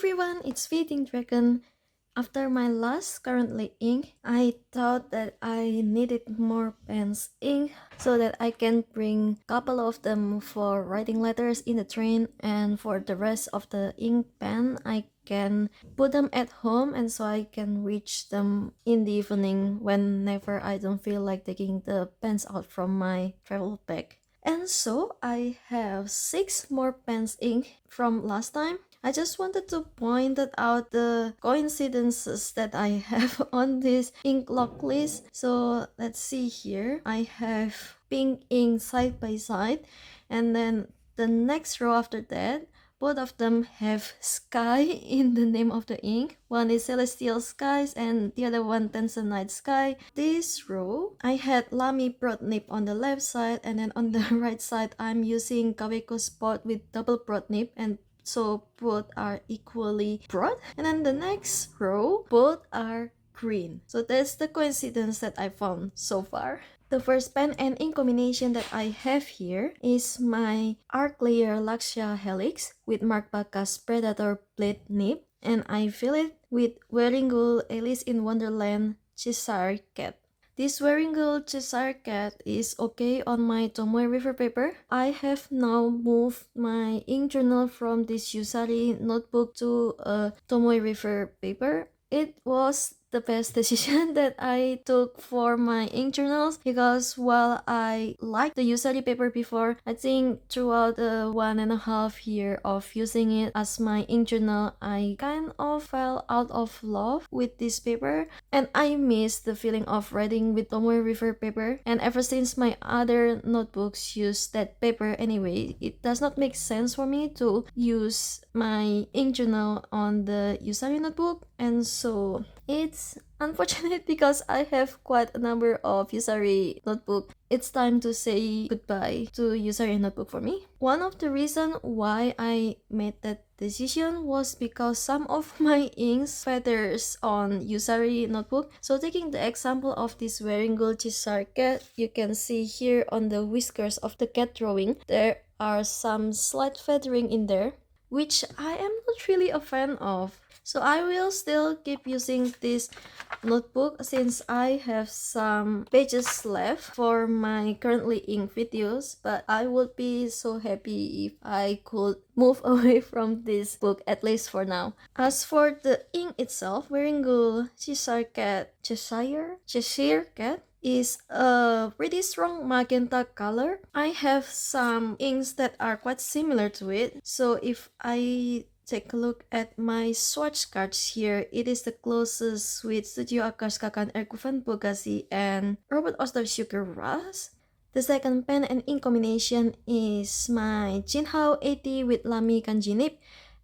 everyone, it's Feeding Dragon. After my last currently ink, I thought that I needed more pens ink so that I can bring a couple of them for writing letters in the train, and for the rest of the ink pen I can put them at home, and so I can reach them in the evening whenever I don't feel like taking the pens out from my travel bag. And so I have 6 more pens ink from last time. I just wanted to point out the coincidences that I have on this ink log list. So let's see here. I have pink ink side by side, and then the next row after that, both of them have sky in the name of the ink. One is Celestial Skies and the other one Tanzanite Sky. This row, I had Lamy broad nib on the left side, and then on the right side I'm using Kawecos spot with double broad nib, and so both are equally broad. And then the next row, both are green. So that's the coincidence that I found so far. The first pen and ink combination that I have here is my Arclayer Laksha Helix with Mark Bacas Predator Blade Nib, and I fill it with Wearingeul Alice in Wonderland Cheshire Cat. This Wearingeul Cheshire Cat is okay on my Tomoe River paper. I have now moved my ink journal from this Yusari notebook to a Tomoe River paper. It was the best decision that I took for my ink journals, because while I liked the Yusari paper before, I think throughout the 1.5 years of using it as my ink journal, I kind of fell out of love with this paper, and I miss the feeling of writing with Tomoe River paper. And ever since my other notebooks use that paper anyway, it does not make sense for me to use my ink journal on the Yusari notebook. And so it's unfortunate because I have quite a number of Yusari notebook. It's time to say goodbye to Yusari notebook for me. One of the reasons why I made that decision was because some of my inks feathers on Yusari notebook. So taking the example of this Wearingeul Cheshire Cat, you can see here on the whiskers of the cat drawing, there are some slight feathering in there, which I am not really a fan of. So I will still keep using this notebook since I have some pages left for my currently ink videos, but I would be so happy if I could move away from this book, at least for now. As for the ink itself, Wearingeul Cheshire Cat is a pretty strong magenta color. I have some inks that are quite similar to it, so if I take a look at my swatch cards here, it is the closest with Studyo Agackakan Erguvan Bogasi and Robert Oster Sugar Rush. The second pen and ink combination is my Jinhao 80 with Lamy Kanji nib,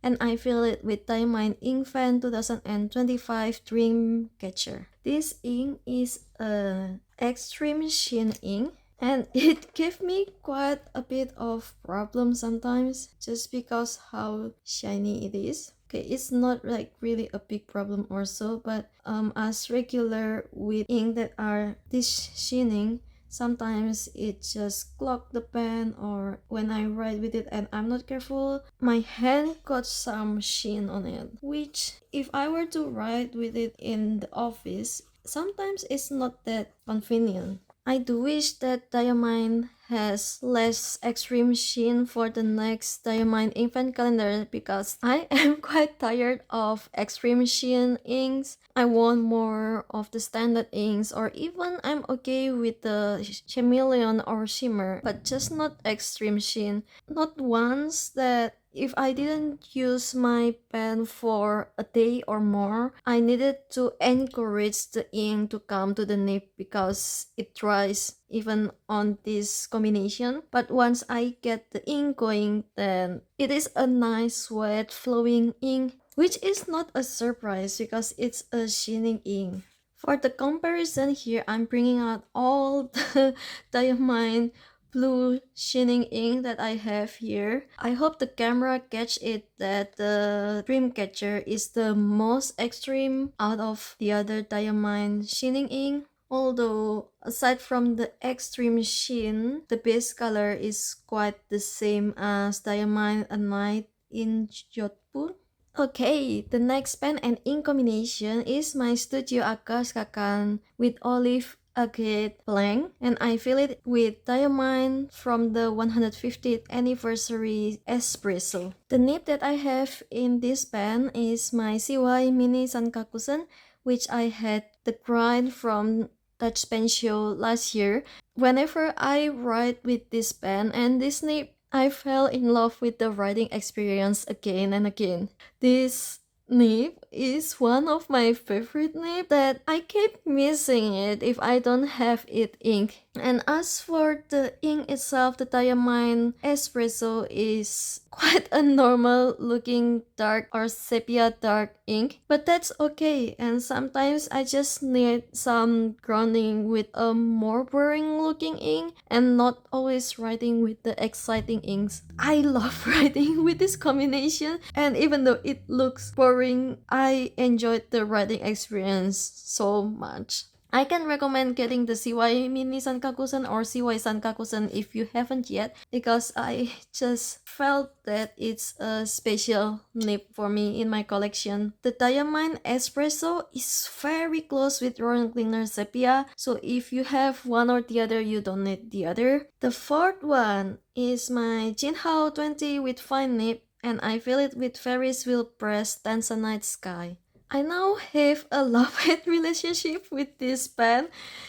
and I fill it with Diamine Ink Fan 2025 Dream Catcher. This ink is a extreme sheen ink, and it gave me quite a bit of problem sometimes just because how shiny it is. Okay, it's not like really a big problem or so, but as regular with ink that are this sheening, sometimes it just clog the pen, or when I write with it and I'm not careful, my hand got some sheen on it, which if I were to write with it in the office, sometimes it's not that convenient. I do wish that Diamine has less extreme sheen for the next Diamine infant calendar, because I am quite tired of extreme sheen inks. I want more of the standard inks, or even I'm okay with the chameleon or shimmer, but just not extreme sheen. Not once that if I didn't use my pen for a day or more, I needed to encourage the ink to come to the nib because it dries even on this combination. But once I get the ink going, then it is a nice wet flowing ink, which is not a surprise because it's a sheening ink. For the comparison here, I'm bringing out all the Diamine blue sheening ink that I have here. I hope the camera catch it that the Dreamcatcher is the most extreme out of the other Diamine sheening ink. Although aside from the extreme sheen, the base color is quite the same as Diamine A Night in Jodhpur. Okay, the next pen and ink combination is my Studyo Agackakan with olive agate blank, and I fill it with Diamine from the 150th anniversary Espresso. The nib that I have in this pen is my CY Mini Sankakusen, which I had the grind from Touch Pen Show last year. Whenever I write with this pen and this nib, I fell in love with the writing experience again and again. This nib is one of my favorite nib that I keep missing it if I don't have it ink. And as for the ink itself, the Diamine Espresso is quite a normal looking dark or sepia dark ink, but that's okay. And sometimes I just need some grounding with a more boring looking ink and not always writing with the exciting inks. I love writing with this combination, and even though it looks boring, I enjoyed the writing experience so much. I can recommend getting the CY Mini Sankakusen or CY Sankakusen if you haven't yet, because I just felt that it's a special nib for me in my collection. The Diamine Espresso is very close with Royal Cleaner Sepia, so if you have one or the other, you don't need the other. The fourth one is my Jinhao 20 with fine nib, and I fill it with Ferris wheel press Tanzanite Sky. I now have a love-hate relationship with this pen,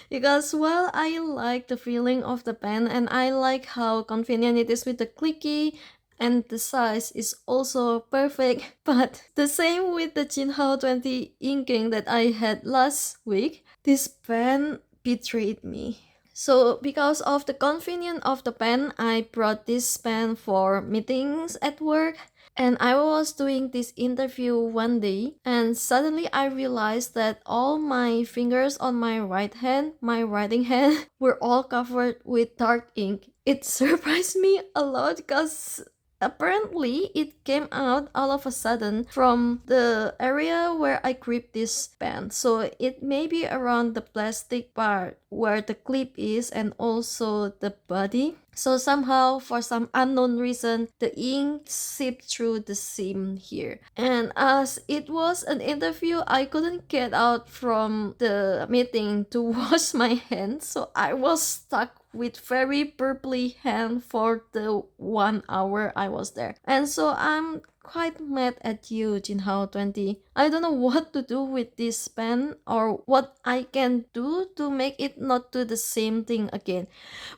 because while I like the feeling of the pen and I like how convenient it is with the clicky and the size is also perfect, but the same with the Jinhao 20 inking that I had last week, this pen betrayed me. So because of the convenience of the pen, I brought this pen for meetings at work. And I was doing this interview one day, and suddenly I realized that all my fingers on my right hand, my writing hand, were all covered with dark ink. It surprised me a lot because apparently it came out all of a sudden from the area where I grip this pen. So it may be around the plastic part where the clip is and also the body. So somehow, for some unknown reason, the ink seeped through the seam here. And as it was an interview, I couldn't get out from the meeting to wash my hands. So I was stuck with very purpley hand for the 1 hour I was there. And so I'm quite mad at you, Jinhao 20. I don't know what to do with this pen or what I can do to make it not do the same thing again.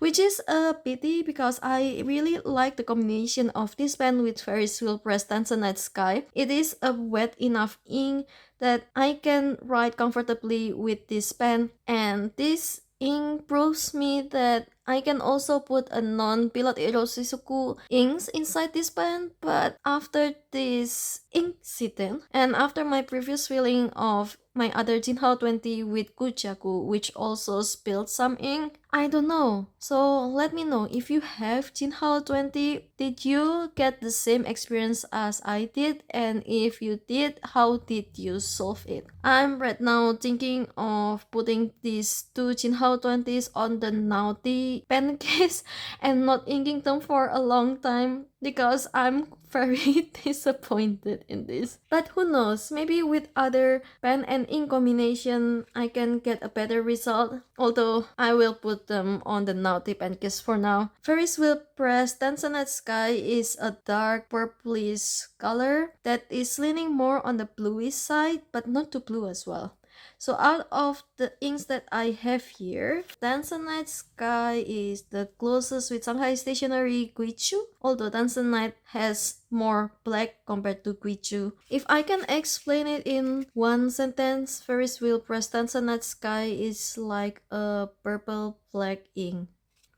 Which is a pity because I really like the combination of this pen with Ferris wheel press Tanzanite Sky. It is a wet enough ink that I can write comfortably with this pen, and this ink proves me that I can also put a non-Pilot Iroshizuku inks inside this pen, but after this incident and after my previous filling of my other Jinhao 20 with Kuchaku, which also spilled some ink, I don't know. So let me know if you have Jinhao 20, did you get the same experience as I did? And if you did, how did you solve it? I'm right now thinking of putting these two Jinhao 20s on the Naughty pen case and not inking them for a long time because I'm very disappointed in this. But who knows, maybe with other pen and ink combination I can get a better result, although I will put them on the Naughty pen case for now. Ferris wheel press Tanzanite Sky is a dark purplish color that is leaning more on the bluish side, but not too blue as well. So out of the inks that I have here, Tanzanite Sky is the closest with Shanghai Stationery Guichu, although Tanzanite has more black compared to Guichu. If I can explain it in one sentence, Ferris wheel press Tanzanite Sky is like a purple black ink.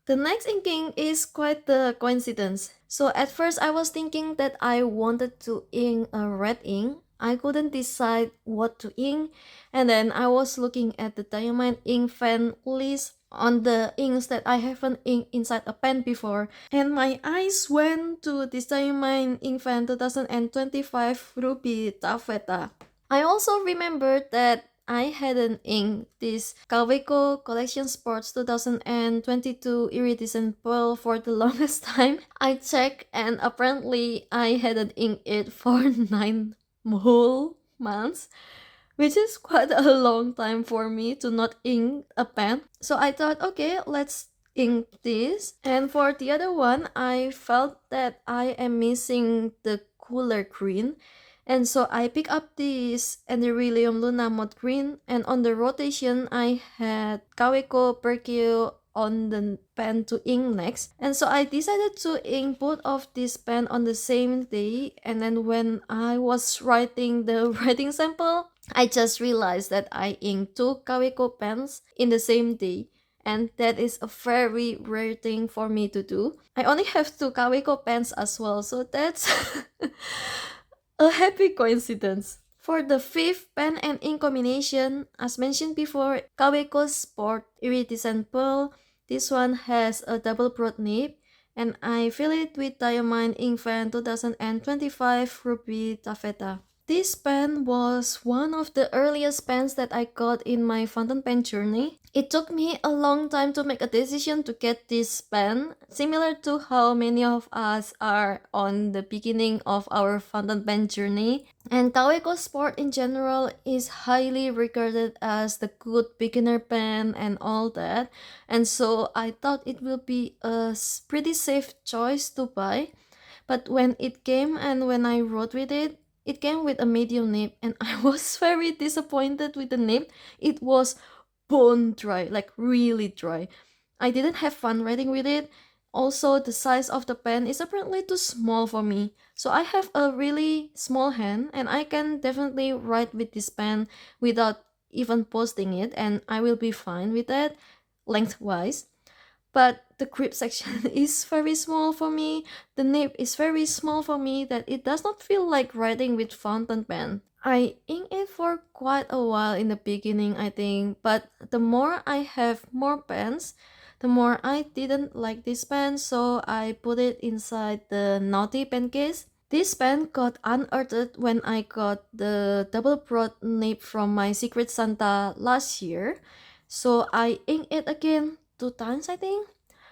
The next inking is quite the coincidence. So at first I was thinking that I wanted to ink a red ink. I couldn't decide what to ink, and then I was looking at the Diamine ink fan list on the inks that I haven't inked inside a pen before, and my eyes went to this Diamine ink fan 2025 Ruby Taffeta. I also remembered that I hadn't inked this Kaweco Collection Sports 2022 Iridescent Pearl for the longest time. I checked and apparently I hadn't inked it for 9 whole months, which is quite a long time for me to not ink a pen. So I thought, okay, let's ink this. And for the other one, I felt that I am missing the cooler green. And so I picked up this Anderillium Luna Moth Green, and on the rotation I had Kaweco Perkeo on the pen to ink next. And so I decided to ink both of these pen on the same day, and then when I was writing the writing sample, I just realized that I inked two Kaweco pens in the same day. And that is a very rare thing for me to do. I only have two Kaweco pens as well, so that's a happy coincidence. For the fifth pen and ink combination, as mentioned before, Kawecos Sport Iridescent Pearl. This one has a double broad nib, and I fill it with Diamine Ink Fan 2025 Ruby Taffeta. This pen was one of the earliest pens that I got in my fountain pen journey. It took me a long time to make a decision to get this pen, similar to how many of us are on the beginning of our fountain pen journey. And Kaweco Sport in general is highly regarded as the good beginner pen and all that. And so I thought it will be a pretty safe choice to buy. But when it came and when I wrote with it, it came with a medium nib, and I was very disappointed with the nib. It was bone dry, like really dry. I didn't have fun writing with it. Also, the size of the pen is apparently too small for me. So I have a really small hand, and I can definitely write with this pen without even posting it, and I will be fine with that lengthwise. But the grip section is very small for me. The nib is very small for me that it does not feel like writing with fountain pen. I ink it for quite a while in the beginning, I think, but the more I have more pens, the more I didn't like this pen, so I put it inside the naughty pen case. This pen got unearthed when I got the double broad nib from my Secret Santa last year, so I inked it again 2 times, I think.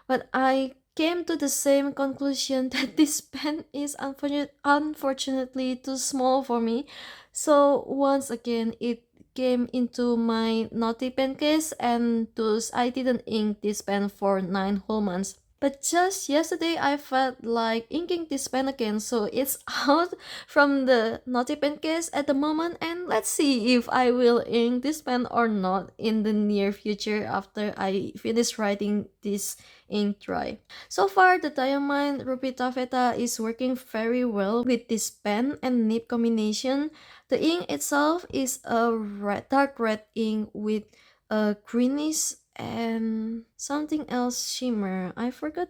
But I came to the same conclusion that this pen is unfortunately too small for me. So once again, it came into my naughty pen case, and thus I didn't ink this pen for 9 whole months. But just yesterday, I felt like inking this pen again, so it's out from the naughty pen case at the moment, and let's see if I will ink this pen or not in the near future after I finish writing this ink dry. So far, the Diamine Ruby Taffeta is working very well with this pen and nib combination. The ink itself is a dark red ink with a greenish and something else shimmer. I forgot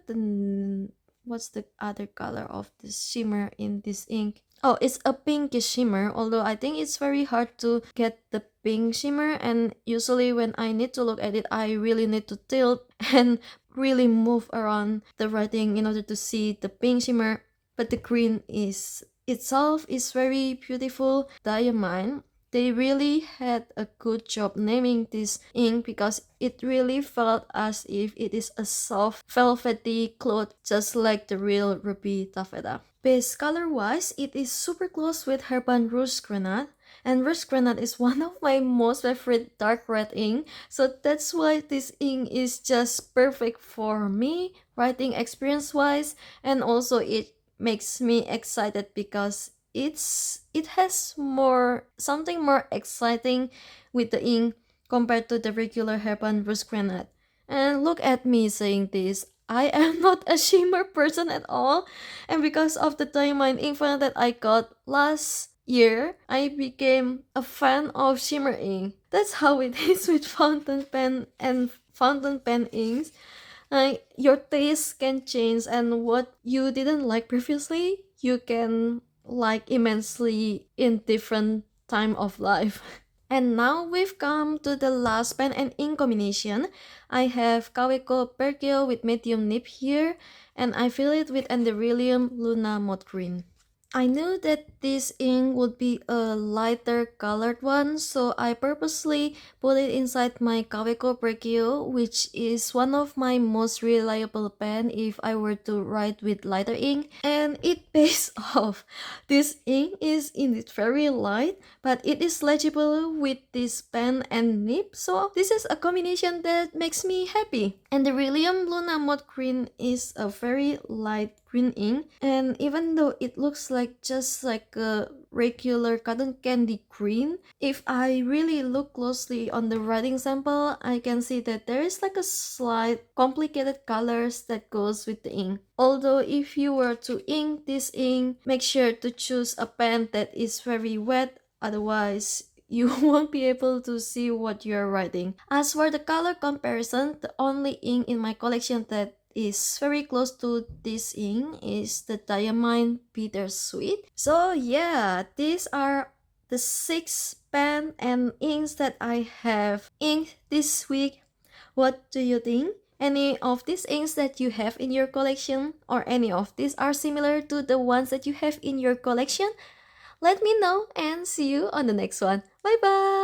what's the other color of this shimmer in this ink. Oh, it's a pinkish shimmer, although I think it's very hard to get the pink shimmer, and usually when I need to look at it, I really need to tilt and really move around the writing in order to see the pink shimmer. But the green is itself is very beautiful. Diamine, they really had a good job naming this ink because it really felt as if it is a soft velvety cloth, just like the real Ruby Taffeta. Base color wise, it is super close with Herban Rouge Grenade, and Rouge Grenade is one of my most favorite dark red ink, so that's why this ink is just perfect for me writing experience wise, and also it makes me excited because it has something more exciting with the ink compared to the regular Herban Rouge Grenade. And look at me saying this, I am not a shimmer person at all, and because of the Diamine ink fan that I got last year, I became a fan of shimmer ink. That's how it is with fountain pen and fountain pen inks. Your taste can change, and what you didn't like previously, you can like immensely in different time of life. And now we've come to the last pen and ink combination. I have Kaweco Perkeo with medium nib here, and I fill it with Anderillium Luna Moth Green. I knew that this ink would be a lighter colored one, so I purposely put it inside my Kaweco Perkeo, which is one of my most reliable pen if I were to write with lighter ink, and it pays off. This ink is indeed very light, but it is legible with this pen and nib, so this is a combination that makes me happy. And the Anderillium Luna Moth Green is a very light green ink, and even though it looks like just like a regular cotton candy green, if I really look closely on the writing sample, I can see that there is like a slight complicated colors that goes with the ink. Although if you were to ink this ink, make sure to choose a pen that is very wet, otherwise you won't be able to see what you're writing. As for the color comparison, the only ink in my collection that is very close to this ink is the Diamine Bittersweet. So yeah, these are the 6 pen and inks that I have inked this week. What do you think? Any of these inks that you have in your collection, or any of these are similar to the ones that you have in your collection? Let me know and see you on the next one. Bye bye!